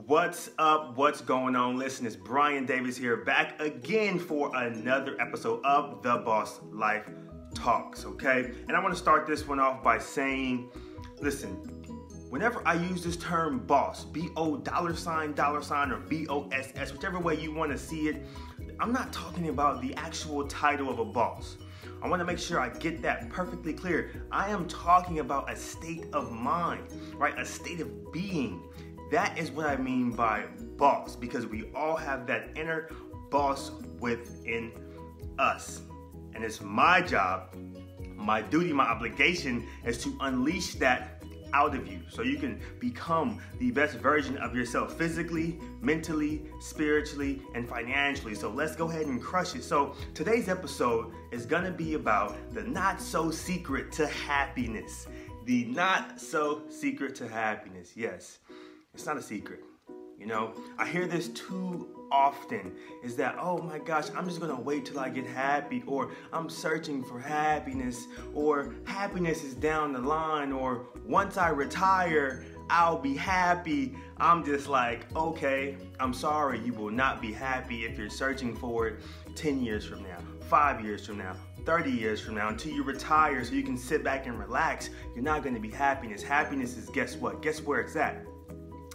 What's up? What's going on? Listen, it's Brian Davis here, back again for another episode of The Boss Life Talks, okay? And I want to start this one off by saying, listen, whenever I use this term boss, B-O $, or B-O-S-S, whichever way you want to see it, I'm not talking about the actual title of a boss. I want to make sure I get that perfectly clear. I am talking about a state of mind, right? A state of being. That is what I mean by boss, because we all have that inner boss within us. And it's my job, my duty, my obligation is to unleash that out of you so you can become the best version of yourself physically, mentally, spiritually, and financially. So let's go ahead and crush it. So today's episode is going to be about the not so secret to happiness. The not so secret to happiness. Yes. It's not a secret. You know, I hear this too often, is that, oh my gosh, I'm just gonna wait till I get happy, or I'm searching for happiness, or happiness is down the line, or once I retire, I'll be happy. I'm just like, okay, I'm sorry, you will not be happy if you're searching for it 10 years from now, 5 years from now, 30 years from now, until you retire so you can sit back and relax. You're not gonna be happiness. Happiness is, guess what? Guess where it's at?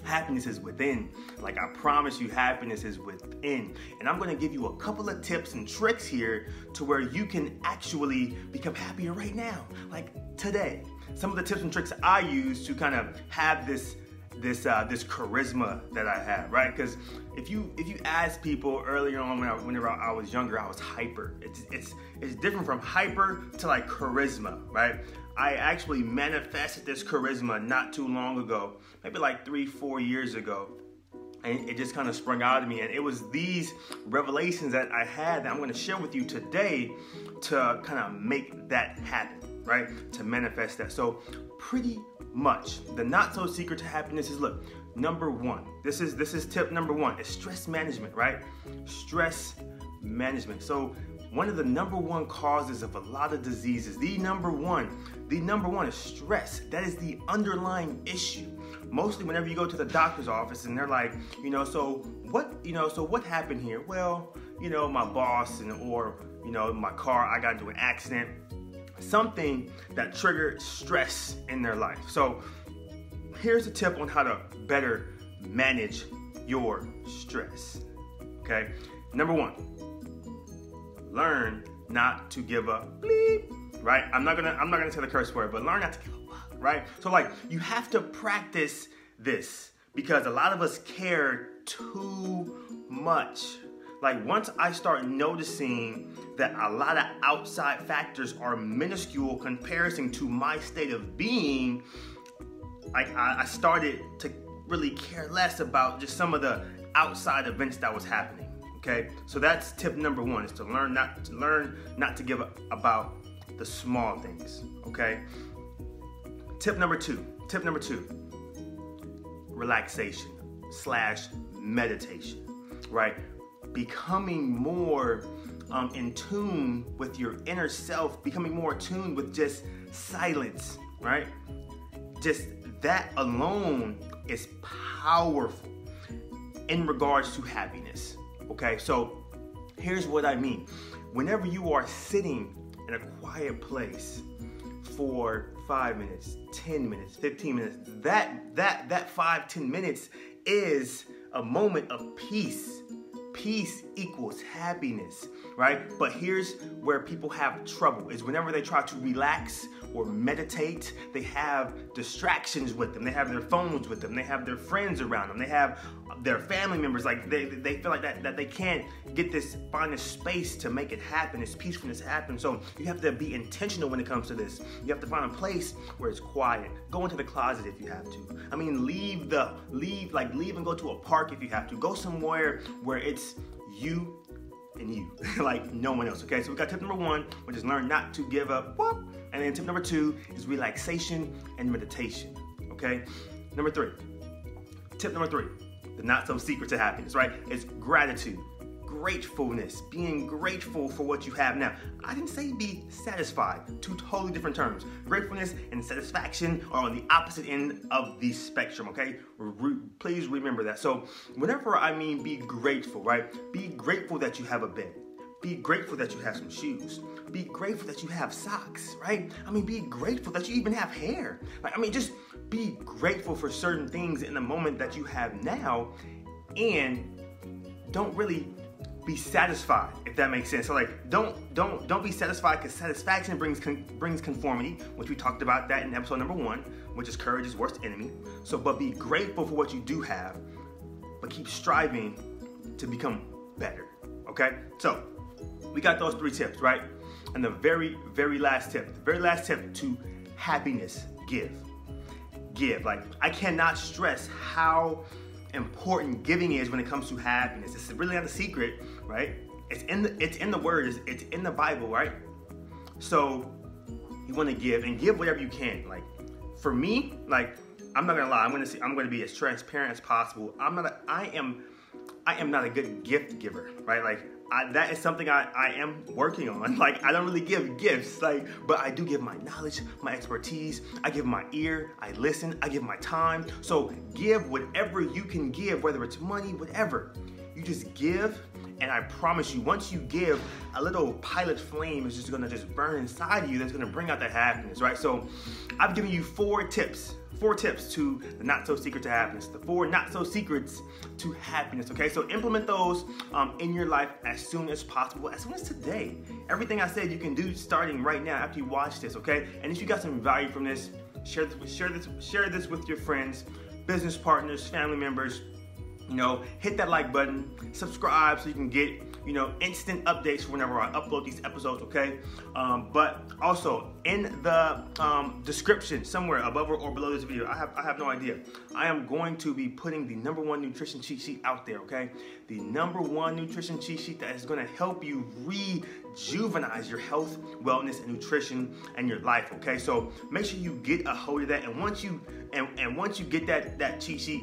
Happiness is within. Like, I promise you, happiness is within. And I'm going to give you a couple of tips and tricks here to where you can actually become happier right now, like today. Some of the tips and tricks I use to kind of have this charisma that I have, right? Because if you ask people earlier on whenever I was younger, I was hyper. It's different from hyper to like charisma, right? I actually manifested this charisma not too long ago, maybe like 3-4 years ago. And it just kind of sprung out of me. And it was these revelations that I had that I'm going to share with you today to kind of make that happen, right? To manifest that. So pretty much the not so secret to happiness is, look, number one, this is tip number one, is stress management, right? Stress management. So one of the number one causes of a lot of diseases, the number one is stress. That is the underlying issue. Mostly whenever you go to the doctor's office and they're like, so what happened here? Well, my boss or my car, I got into an accident. Something that triggered stress in their life. So here's a tip on how to better manage your stress. Okay, number one, learn not to give a bleep, right? I'm not gonna say the curse word, but learn not to give a fuck, right? So like, you have to practice this because a lot of us care too much. Like, once I start noticing that a lot of outside factors are minuscule comparison to my state of being, I started to really care less about just some of the outside events that was happening. Okay, so that's tip number one, is to learn not to give up about the small things. Okay. Tip number two, relaxation / meditation, right? Becoming more in tune with your inner self, becoming more attuned with just silence, right? Just that alone is powerful in regards to happiness. Okay, so here's what I mean. Whenever you are sitting in a quiet place for 5 minutes, 10 minutes, 15 minutes, that 5-10 minutes is a moment of peace. Peace equals happiness, right? But here's where people have trouble, is whenever they try to relax or meditate, they have distractions with them. They have their phones with them. They have their friends around them. They have their family members. Like, they feel like that they can't find a space to make it happen, this peacefulness happen. So you have to be intentional when it comes to this. You have to find a place where it's quiet. Go into the closet if you have to. I mean, leave and go to a park if you have to. Go somewhere where it's you and you, like no one else. Okay, so we got tip number one, which is learn not to give up. Whoop. And then tip number two is relaxation and meditation. Okay, tip number three, the not so secret to happiness, right? It's gratitude. gratefulness, being grateful for what you have now. I didn't say be satisfied, two totally different terms. Gratefulness and satisfaction are on the opposite end of the spectrum, okay? Please remember that. So whenever I mean be grateful, right? Be grateful that you have a bed. Be grateful that you have some shoes. Be grateful that you have socks, right? I mean, be grateful that you even have hair. Like, I mean, just be grateful for certain things in the moment that you have now, and don't really be satisfied, if that makes sense. So like, don't be satisfied, because satisfaction brings conformity, which we talked about that in episode number 1, which is courage's worst enemy. So, but be grateful for what you do have, but keep striving to become better, okay? So, we got those 3 tips, right? And the very last tip to happiness, give. Like, I cannot stress how important giving is when it comes to happiness. It's really not a secret, right? It's in the word, it's in the Bible, right? So you want to give, and give whatever you can. Like, for me, like, I'm not gonna lie, I'm gonna be as transparent as possible. I am not a good gift giver, right? Like, that is something I am working on. Like, I don't really give gifts, like, but I do give my knowledge, my expertise. I give my ear, I listen, I give my time. So give whatever you can give, whether it's money, whatever. You just give, and I promise you, once you give, a little pilot flame is just gonna burn inside of you. That's gonna bring out that happiness, right? So I've given you 4 tips to the not so secret to happiness, the 4 not so secrets to happiness, okay? So implement those in your life as soon as possible, as soon as today. Everything I said you can do starting right now after you watch this, okay? And if you got some value from this, share this with your friends, business partners, family members. You know, hit that like button, subscribe so you can get, you know, instant updates whenever I upload these episodes, okay? But also in the description somewhere above or below this video, I have no idea. I am going to be putting the #1 nutrition cheat sheet out there, okay? The #1 nutrition cheat sheet that is gonna help you rejuvenate your health, wellness, and nutrition and your life, okay? So make sure you get a hold of that, and once you get that cheat sheet,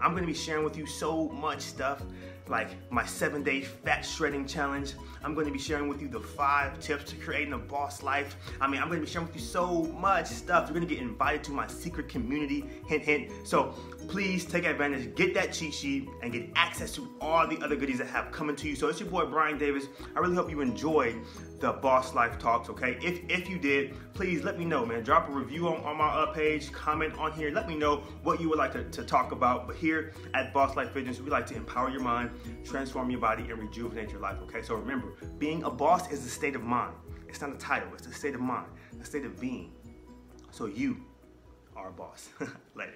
I'm gonna be sharing with you so much stuff, like my 7-day fat shredding challenge. I'm going to be sharing with you the 5 tips to creating a boss life. I mean, I'm going to be sharing with you so much stuff. You're going to get invited to my secret community, hint, hint. So please take advantage, get that cheat sheet, and get access to all the other goodies that have coming to you. So it's your boy, Brian Davis. I really hope you enjoyed the Boss Life Talks, okay? If you did, please let me know, man. Drop a review on my page, comment on here. Let me know what you would like to talk about. But here at Boss Life Fitness, we like to empower your mind, transform your body, and rejuvenate your life, okay? So remember, being a boss is a state of mind. It's not a title, it's a state of mind, a state of being. So you are a boss. Later.